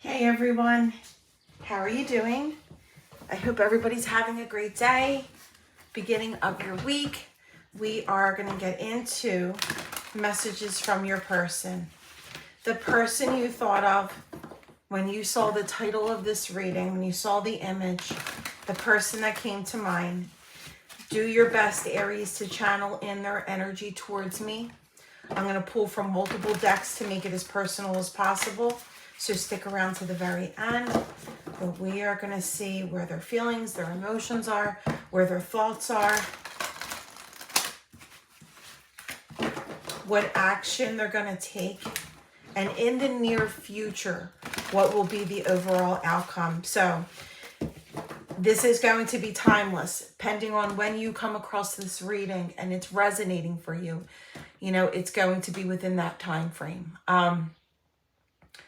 Hey everyone, how are you doing? I hope everybody's having a great day, beginning of your week. We are going to get into messages from your person. The person you thought of when you saw the title of this reading, when you saw the image, the person that came to mind. Do your best, Aries, to channel in their energy towards me. I'm going to pull from multiple decks to make it as personal as possible. So stick around to the very end. But we are going to see where their feelings, their emotions are, where their thoughts are, what action they're going to take, and in the near future, what will be the overall outcome. So this is going to be timeless, depending on when you come across this reading and it's resonating for you. You know, it's going to be within that time frame.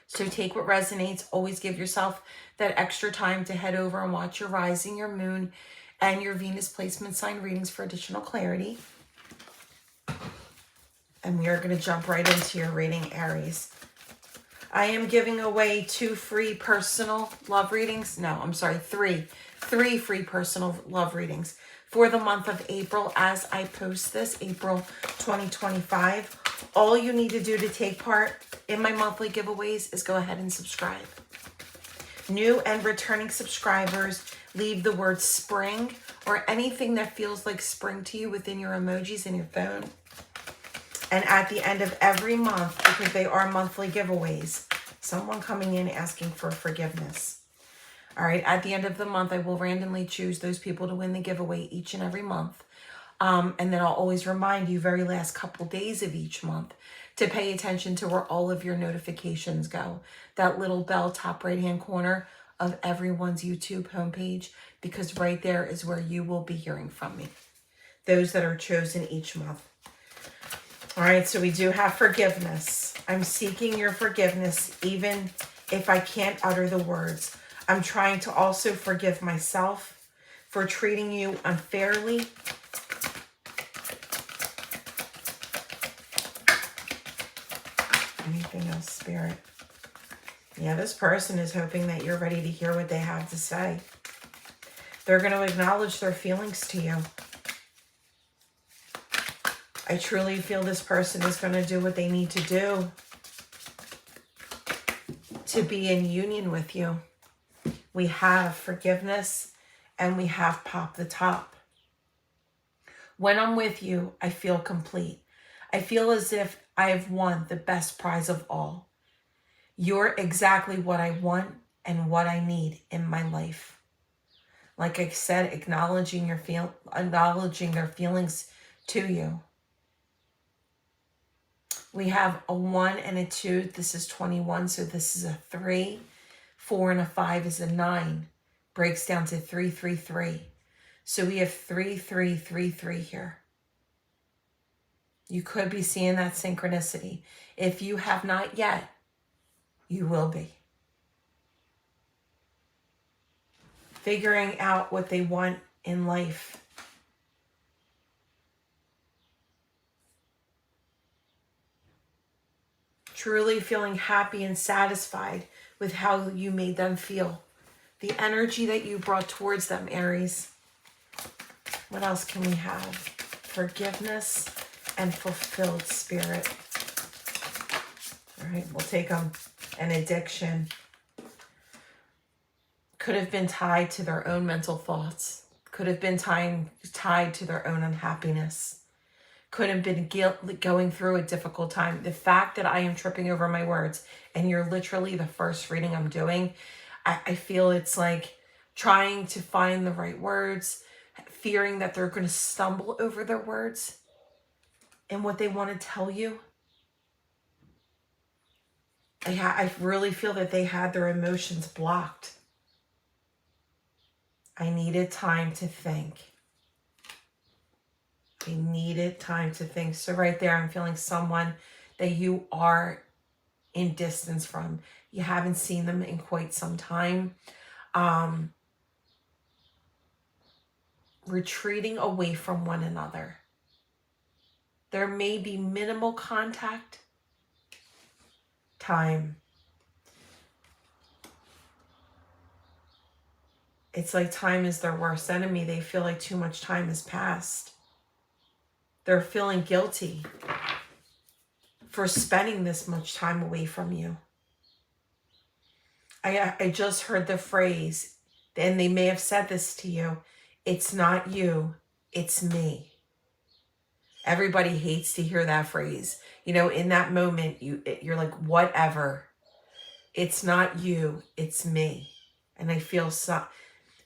So take what resonates. Always give yourself that extra time to head over and watch your rising, your moon, and your Venus placement sign readings for additional clarity. And we are going to jump right into your reading, Aries. I am giving away 2 free personal love readings. No, I'm sorry, 3 free personal love readings for the month of April as I post this, April 2025. All you need to do to take part in my monthly giveaways is go ahead and subscribe. New and returning subscribers, leave the word spring or anything that feels like spring to you within your emojis in your phone. And at the end of every month, because they are monthly giveaways, someone coming in asking for forgiveness. All right, at the end of the month, I will randomly choose those people to win the giveaway each and every month. And then I'll always remind you very last couple days of each month to pay attention to where all of your notifications go. That little bell top right-hand corner of everyone's YouTube homepage, because right there is where you will be hearing from me. Those that are chosen each month. All right, so we do have forgiveness. I'm seeking your forgiveness, even if I can't utter the words. I'm trying to also forgive myself for treating you unfairly. Anything else, Spirit? Yeah, this person is hoping that you're ready to hear what they have to say. They're going to acknowledge their feelings to you. I truly feel this person is going to do what they need to do to be in union with you. We have forgiveness and we have pop the top. When I'm with you, I feel complete. I feel as if I have won the best prize of all. You're exactly what I want and what I need in my life. Like I said, acknowledging their feelings to you. We have a 1 and a 2. This is 21, so this is a 3. 4 and a 5 is a 9. Breaks down to 3, 3, 3. So we have 3, 3, 3, 3 here. You could be seeing that synchronicity. If you have not yet, you will be. Figuring out what they want in life. Truly feeling happy and satisfied with how you made them feel. The energy that you brought towards them, Aries. What else can we have? Forgiveness and fulfilled spirit. All right, we'll take them. An addiction. Could have been tied to their own mental thoughts. Could have been tied to their own unhappiness. Could have been going through a difficult time. The fact that I am tripping over my words and you're literally the first reading I'm doing, I feel it's like trying to find the right words, fearing that they're going to stumble over their words and what they want to tell you. I really feel that they had their emotions blocked. I needed time to think. I needed time to think. So right there, I'm feeling someone that you are in distance from. You haven't seen them in quite some time. Retreating away from one another. There may be minimal contact. Time. It's like time is their worst enemy. They feel like too much time has passed. They're feeling guilty for spending this much time away from you. I just heard the phrase, and they may have said this to you, it's not you, it's me. Everybody hates to hear that phrase. You know, in that moment, you're like, whatever. It's not you, it's me. And I feel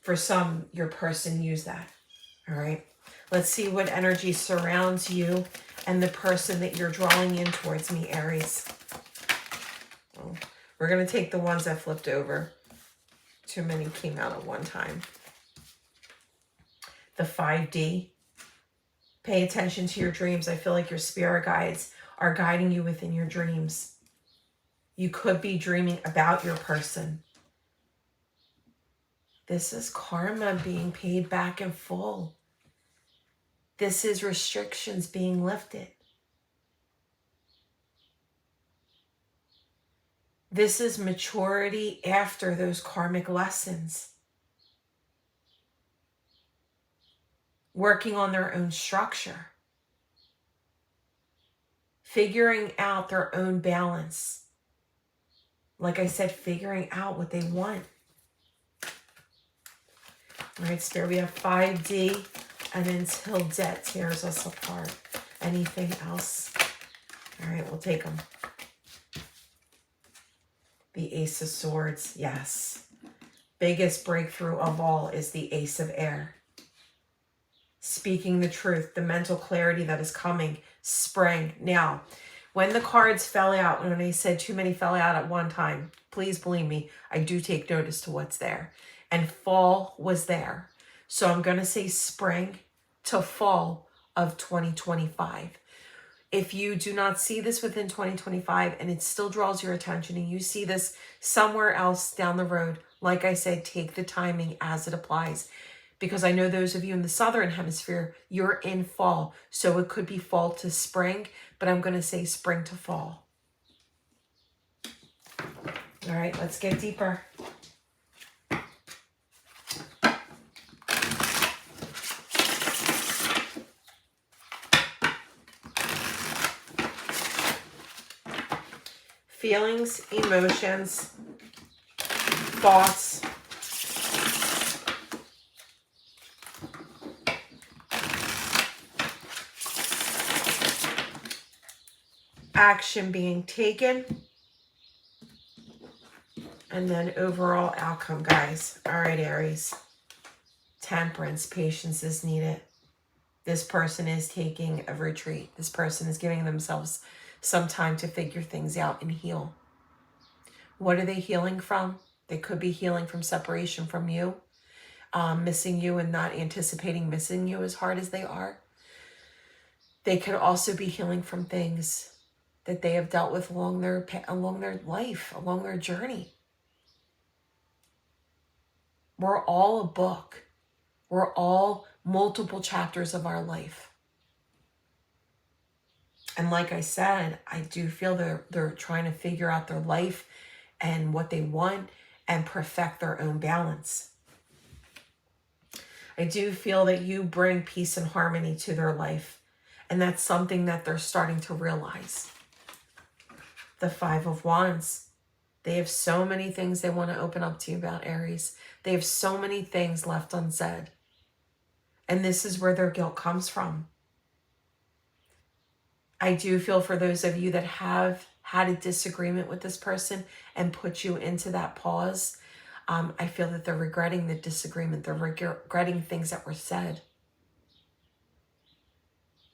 for some, your person used that. All right. Let's see what energy surrounds you and the person that you're drawing in towards me, Aries. Oh, we're going to take the ones that flipped over. Too many came out at one time. The 5D. Pay attention to your dreams. I feel like your spirit guides are guiding you within your dreams. You could be dreaming about your person. This is karma being paid back in full. This is restrictions being lifted. This is maturity after those karmic lessons. Working on their own structure. Figuring out their own balance. Like I said, figuring out what they want. All right, Spirit, we have 5D, and until debt tears us apart. Anything else? All right, we'll take them. The Ace of Swords, yes. Biggest breakthrough of all is the Ace of Air. Speaking the truth, the mental clarity that is coming, spring. Now, when the cards fell out, when I said too many fell out at one time, please believe me, I do take notice to what's there. And fall was there. So I'm going to say spring to fall of 2025. If you do not see this within 2025 and it still draws your attention and you see this somewhere else down the road, like I said, take the timing as it applies. Because I know those of you in the southern hemisphere, you're in fall. So it could be fall to spring, but I'm going to say spring to fall. All right, let's get deeper. Feelings, emotions, thoughts, action being taken, and then overall outcome, guys. All right, Aries. Temperance, patience is needed. This person is taking a retreat. This person is giving themselves some time to figure things out and heal. What are they healing from? They could be healing from separation from you, missing you and not anticipating missing you as hard as they are. They could also be healing from things that they have dealt with along their life, along their journey. We're all a book. We're all multiple chapters of our life. And like I said, I do feel they're trying to figure out their life and what they want and perfect their own balance. I do feel that you bring peace and harmony to their life. And that's something that they're starting to realize. The 5 of Wands. They have so many things they want to open up to you about, Aries. They have so many things left unsaid. And this is where their guilt comes from. I do feel for those of you that have had a disagreement with this person and put you into that pause, I feel that they're regretting the disagreement. They're regretting things that were said.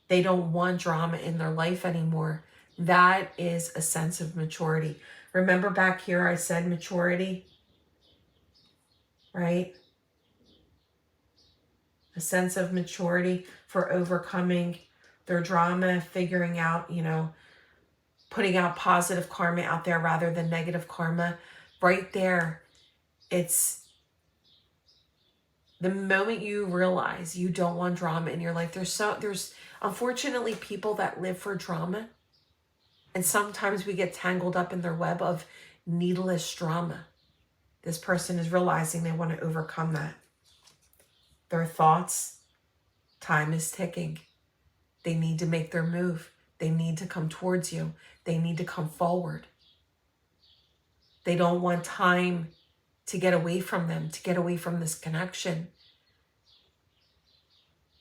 They don't want drama in their life anymore. That is a sense of maturity. Remember back here I said maturity, right? A sense of maturity for overcoming their drama, figuring out, putting out positive karma out there rather than negative karma. Right there, it's the moment you realize you don't want drama in your life. There's unfortunately people that live for drama. And sometimes we get tangled up in their web of needless drama. This person is realizing they want to overcome that. Their thoughts, time is ticking. They need to make their move. They need to come towards you. They need to come forward. They don't want time to get away from them, to get away from this connection.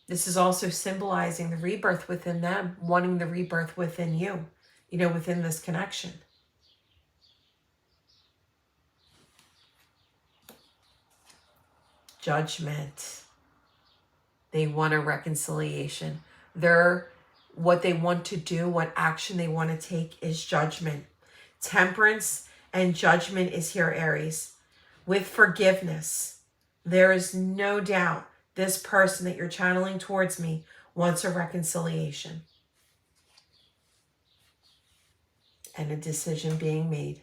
This is also symbolizing the rebirth within them, wanting the rebirth within you, within this connection. Judgment. They want a reconciliation. What they want to do, what action they want to take is judgment. Temperance and judgment is here, Aries. With forgiveness, there is no doubt this person that you're channeling towards me wants a reconciliation. And a decision being made.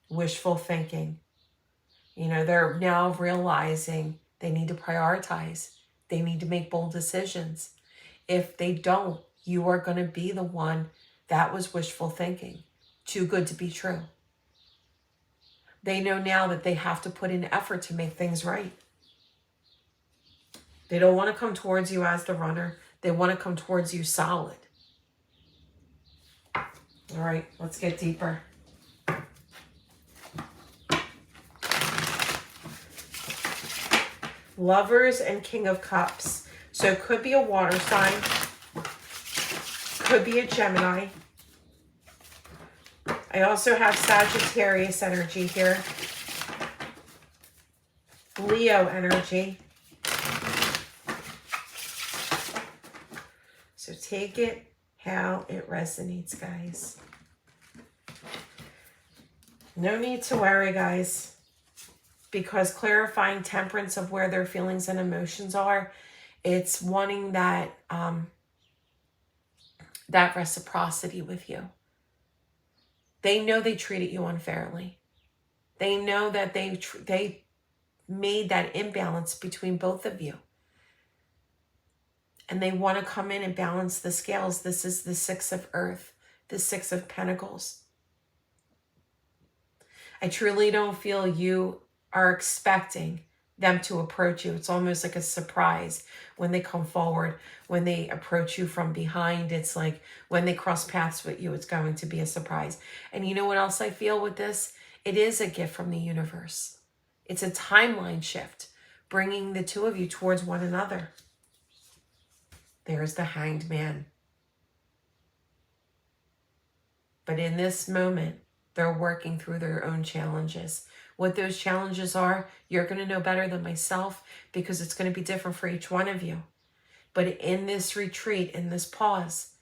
Wishful thinking. They're now realizing they need to prioritize. They need to make bold decisions. If they don't, you are going to be the one that was wishful thinking. Too good to be true. They know now that they have to put in effort to make things right. They don't want to come towards you as the runner. They want to come towards you solid. All right, let's get deeper. Lovers and King of Cups. So it could be a water sign. Could be a Gemini. I also have Sagittarius energy here. Leo energy. So take it how it resonates, guys. No need to worry, guys, because clarifying temperance of where their feelings and emotions are, it's wanting that that reciprocity with you. They know they treated you unfairly. They know that they made that imbalance between both of you. And they want to come in and balance the scales. This is the Six of Earth, the Six of Pentacles. I truly don't feel you are expecting them to approach you. It's almost like a surprise when they come forward, when they approach you from behind. It's like when they cross paths with you, it's going to be a surprise. And you know what else I feel with this? It is a gift from the universe. It's a timeline shift, bringing the two of you towards one another. There's the Hanged Man. But in this moment, they're working through their own challenges. What those challenges are, you're going to know better than myself, because it's going to be different for each one of you. But in this retreat, in this pause,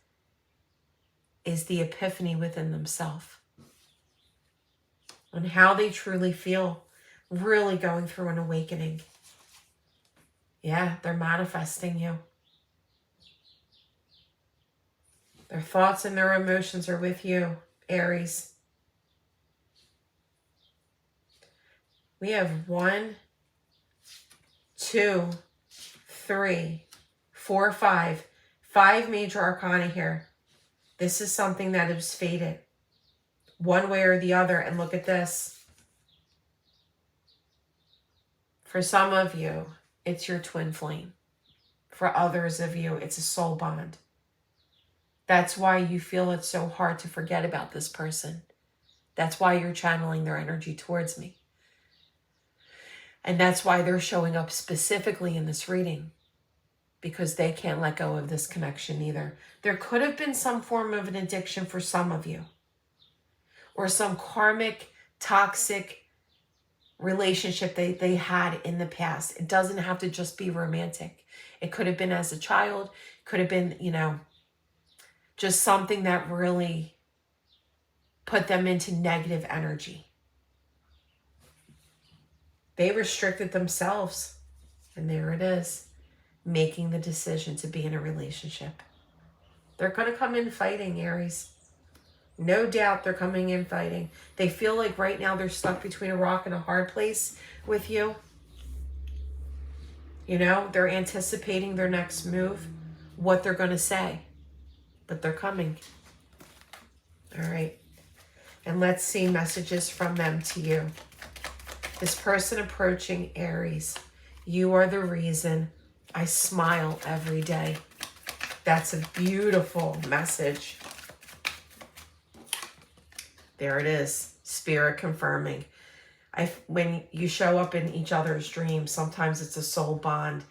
is the epiphany within themselves. On how they truly feel, really going through an awakening. Yeah, they're manifesting you. Their thoughts and their emotions are with you, Aries. We have 1, 2, 3, 4, 5. 5 major arcana here. This is something that is fated. One way or the other. And look at this. For some of you, it's your twin flame. For others of you, it's a soul bond. That's why you feel it's so hard to forget about this person. That's why you're channeling their energy towards me. And that's why they're showing up specifically in this reading, because they can't let go of this connection either. There could have been some form of an addiction for some of you, or some karmic, toxic relationship they had in the past. It doesn't have to just be romantic. It could have been as a child, could have been, just something that really put them into negative energy. They restricted themselves, and there it is, making the decision to be in a relationship. They're going to come in fighting, Aries. No doubt they're coming in fighting. They feel like right now they're stuck between a rock and a hard place with you. They're anticipating their next move, what they're going to say, but they're coming. All right. And let's see messages from them to you. This person approaching Aries. You are the reason I smile every day. That's a beautiful message. There it is. Spirit confirming. When you show up in each other's dreams, sometimes it's a soul bond.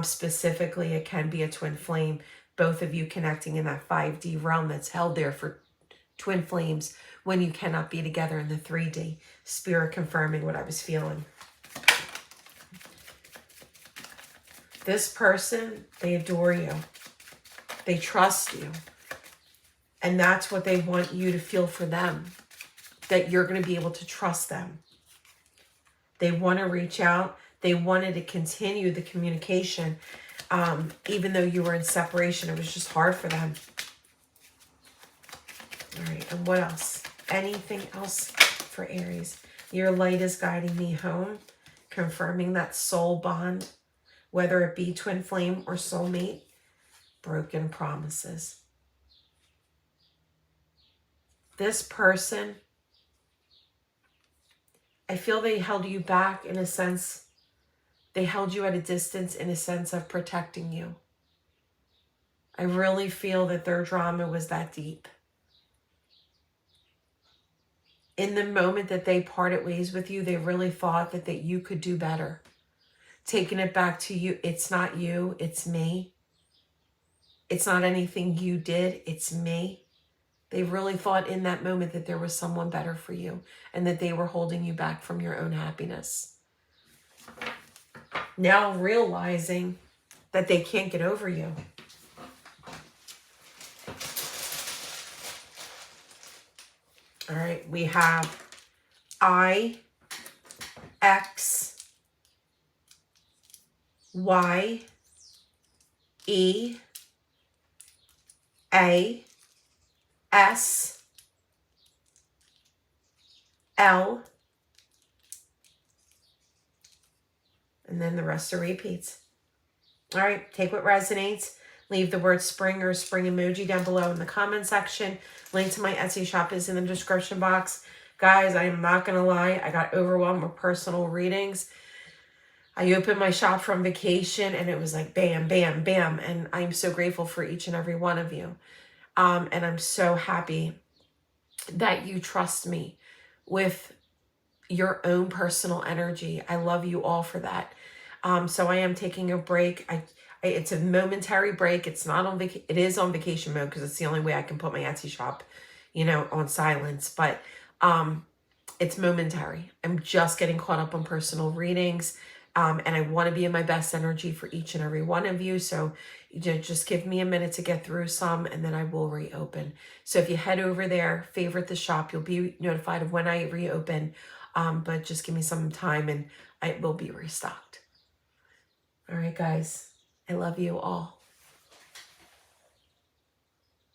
Specifically, it can be a twin flame. Both of you connecting in that 5D realm that's held there for twin flames when you cannot be together in the 3D. Spirit confirming what I was feeling. This person, they adore you. They trust you. And that's what they want you to feel for them. That you're going to be able to trust them. They want to reach out. They wanted to continue the communication. Even though you were in separation, it was just hard for them. All right, and what else? Anything else for Aries? Your light is guiding me home, confirming that soul bond, whether it be twin flame or soulmate, broken promises. This person, I feel they held you back in a sense. They held you at a distance in a sense of protecting you. I really feel that their drama was that deep. In the moment that they parted ways with you, they really thought that you could do better. Taking it back to you, it's not you, it's me. It's not anything you did, it's me. They really thought in that moment that there was someone better for you and that they were holding you back from your own happiness. Now realizing that they can't get over you. All right, we have I, X, Y, E, A, S, L, and then the rest are repeats. All right, take what resonates. Leave the word spring or spring emoji down below in the comment section. Link to my Etsy shop is in the description box. Guys, I am not going to lie. I got overwhelmed with personal readings. I opened my shop from vacation and it was like bam, bam, bam. And I'm so grateful for each and every one of you. And I'm so happy that you trust me with your own personal energy. I love you all for that. So I am taking a break. It's a momentary break. It's not on vacation. It is on vacation mode because it's the only way I can put my Etsy shop, on silence. But it's momentary. I'm just getting caught up on personal readings. And I want to be in my best energy for each and every one of you. So just give me a minute to get through some and then I will reopen. So if you head over there, favorite the shop, you'll be notified of when I reopen. But just give me some time and it will be restocked. All right, guys. I love you all.